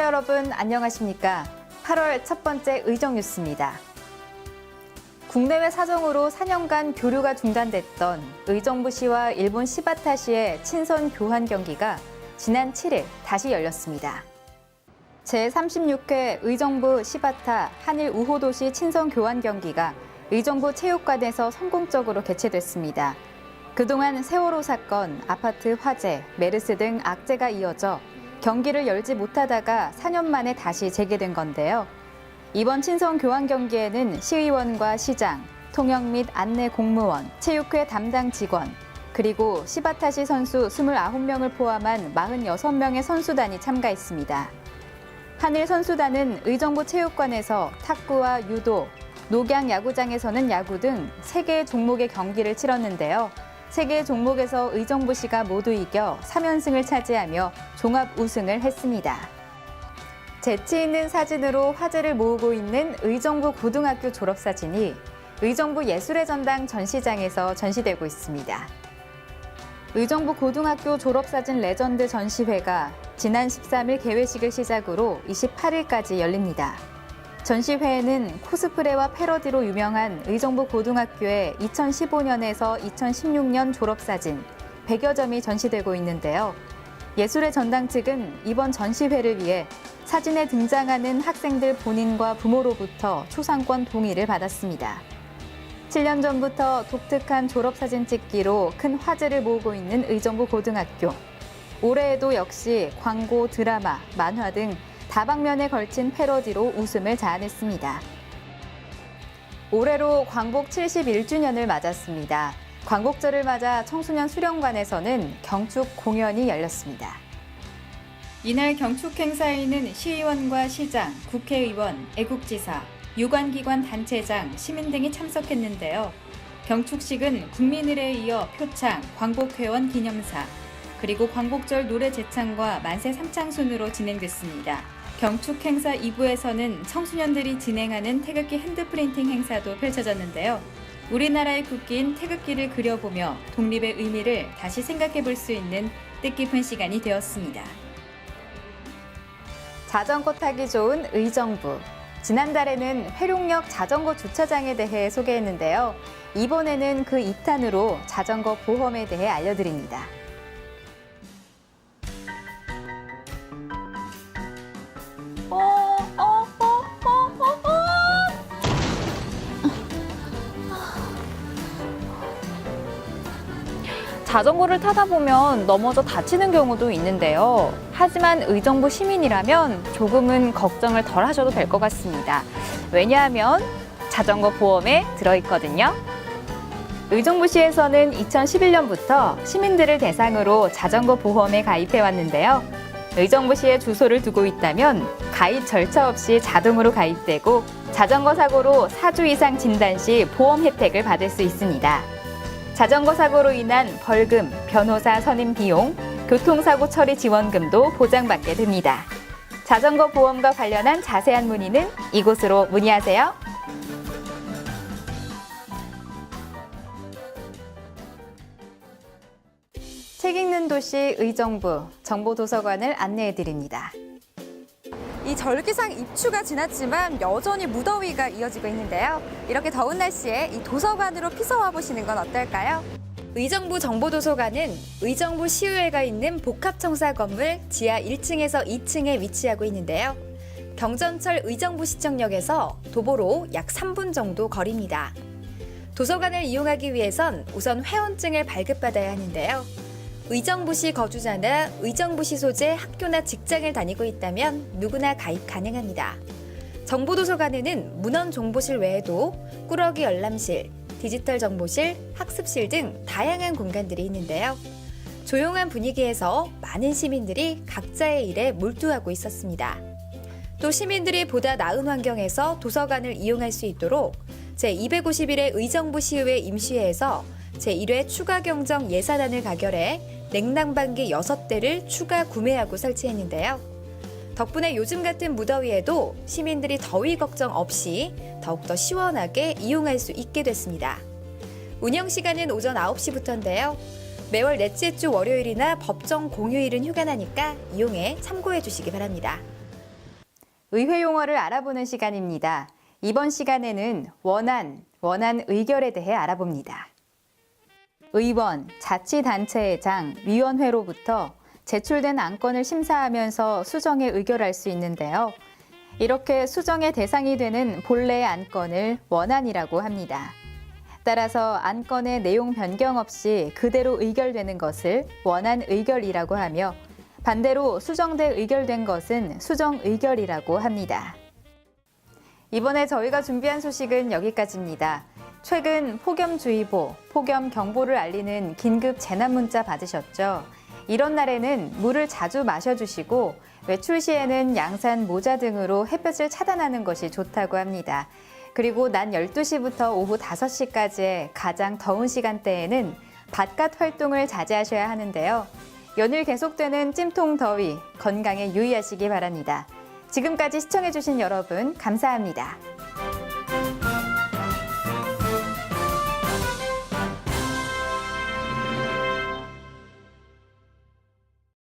시청자 여러분 안녕하십니까? 8월 첫 번째 의정 뉴스입니다. 국내외 사정으로 4년간 교류가 중단됐던 의정부시와 일본 시바타시의 친선 교환 경기가 지난 7일 다시 열렸습니다. 제36회 의정부 시바타 한일 우호도시 친선 교환 경기가 의정부 체육관에서 성공적으로 개최됐습니다. 그동안 세월호 사건, 아파트 화재, 메르스 등 악재가 이어져 경기를 열지 못하다가 4년 만에 다시 재개된 건데요. 이번 친선 교환 경기에는 시의원과 시장, 통역 및 안내 공무원, 체육회 담당 직원, 그리고 시바타시 선수 29명을 포함한 46명의 선수단이 참가했습니다. 한일 선수단은 의정부 체육관에서 탁구와 유도, 녹양 야구장에서는 야구 등 3개의 종목의 경기를 치렀는데요. 3개의 종목에서 의정부시가 모두 이겨 3연승을 차지하며 종합 우승을 했습니다. 재치 있는 사진으로 화제를 모으고 있는 의정부 고등학교 졸업사진이 의정부 예술의 전당 전시장에서 전시되고 있습니다. 의정부 고등학교 졸업사진 레전드 전시회가 지난 13일 개회식을 시작으로 28일까지 열립니다. 전시회에는 코스프레와 패러디로 유명한 의정부 고등학교의 2015년에서 2016년 졸업사진 100여 점이 전시되고 있는데요. 예술의 전당 측은 이번 전시회를 위해 사진에 등장하는 학생들 본인과 부모로부터 초상권 동의를 받았습니다. 7년 전부터 독특한 졸업사진 찍기로 큰 화제를 모으고 있는 의정부 고등학교. 올해에도 역시 광고, 드라마, 만화 등 다방면에 걸친 패러디로 웃음을 자아냈습니다. 올해로 광복 71주년을 맞았습니다. 광복절을 맞아 청소년 수련관에서는 경축 공연이 열렸습니다. 이날 경축 행사에는 시의원과 시장, 국회의원, 애국지사, 유관기관 단체장, 시민 등이 참석했는데요. 경축식은 국민의례에 이어 표창, 광복회원 기념사, 그리고 광복절 노래 제창과 만세 삼창순으로 진행됐습니다. 경축 행사 2부에서는 청소년들이 진행하는 태극기 핸드프린팅 행사도 펼쳐졌는데요. 우리나라의 국기인 태극기를 그려보며 독립의 의미를 다시 생각해 볼 수 있는 뜻깊은 시간이 되었습니다. 자전거 타기 좋은 의정부. 지난달에는 회룡역 자전거 주차장에 대해 소개했는데요. 이번에는 그 2탄으로 자전거 보험에 대해 알려드립니다. 자전거를 타다 보면 넘어져 다치는 경우도 있는데요. 하지만 의정부 시민이라면 조금은 걱정을 덜 하셔도 될 것 같습니다. 왜냐하면 자전거 보험에 들어있거든요. 의정부시에서는 2011년부터 시민들을 대상으로 자전거 보험에 가입해 왔는데요. 의정부시에 주소를 두고 있다면 가입 절차 없이 자동으로 가입되고 자전거 사고로 4주 이상 진단 시 보험 혜택을 받을 수 있습니다. 자전거 사고로 인한 벌금, 변호사 선임 비용, 교통사고 처리 지원금도 보장받게 됩니다. 자전거 보험과 관련한 자세한 문의는 이곳으로 문의하세요. 책 읽는 도시 의정부 정보도서관을 안내해드립니다. 이 절기상 입추가 지났지만 여전히 무더위가 이어지고 있는데요. 이렇게 더운 날씨에 이 도서관으로 피서와 보시는 건 어떨까요? 의정부 정보도서관은 의정부 시의회가 있는 복합청사 건물 지하 1층에서 2층에 위치하고 있는데요. 경전철 의정부시청역에서 도보로 약 3분 정도 거리입니다. 도서관을 이용하기 위해선 우선 회원증을 발급받아야 하는데요. 의정부시 거주자나 의정부시 소재 학교나 직장을 다니고 있다면 누구나 가입 가능합니다. 정보도서관에는 문헌정보실 외에도 꾸러기 열람실, 디지털 정보실, 학습실 등 다양한 공간들이 있는데요. 조용한 분위기에서 많은 시민들이 각자의 일에 몰두하고 있었습니다. 또 시민들이 보다 나은 환경에서 도서관을 이용할 수 있도록 제251회 의정부시의회 임시회에서 제1회 추가 경정 예산안을 가결해 냉난방기 6대를 추가 구매하고 설치했는데요. 덕분에 요즘 같은 무더위에도 시민들이 더위 걱정 없이 더욱더 시원하게 이용할 수 있게 됐습니다. 운영 시간은 오전 9시부터인데요. 매월 넷째 주 월요일이나 법정 공휴일은 휴가 나니까 이용해 참고해 주시기 바랍니다. 의회 용어를 알아보는 시간입니다. 이번 시간에는 원안 의결에 대해 알아봅니다. 의원, 자치단체장, 위원회로부터 제출된 안건을 심사하면서 수정에 의결할 수 있는데요. 이렇게 수정의 대상이 되는 본래의 안건을 원안이라고 합니다. 따라서 안건의 내용 변경 없이 그대로 의결되는 것을 원안 의결이라고 하며 반대로 수정돼 의결된 것은 수정 의결이라고 합니다. 이번에 저희가 준비한 소식은 여기까지입니다. 최근 폭염주의보, 폭염경보를 알리는 긴급 재난문자 받으셨죠? 이런 날에는 물을 자주 마셔주시고 외출 시에는 양산, 모자 등으로 햇볕을 차단하는 것이 좋다고 합니다. 그리고 낮 12시부터 오후 5시까지의 가장 더운 시간대에는 바깥 활동을 자제하셔야 하는데요. 연일 계속되는 찜통 더위, 건강에 유의하시기 바랍니다. 지금까지 시청해주신 여러분 감사합니다.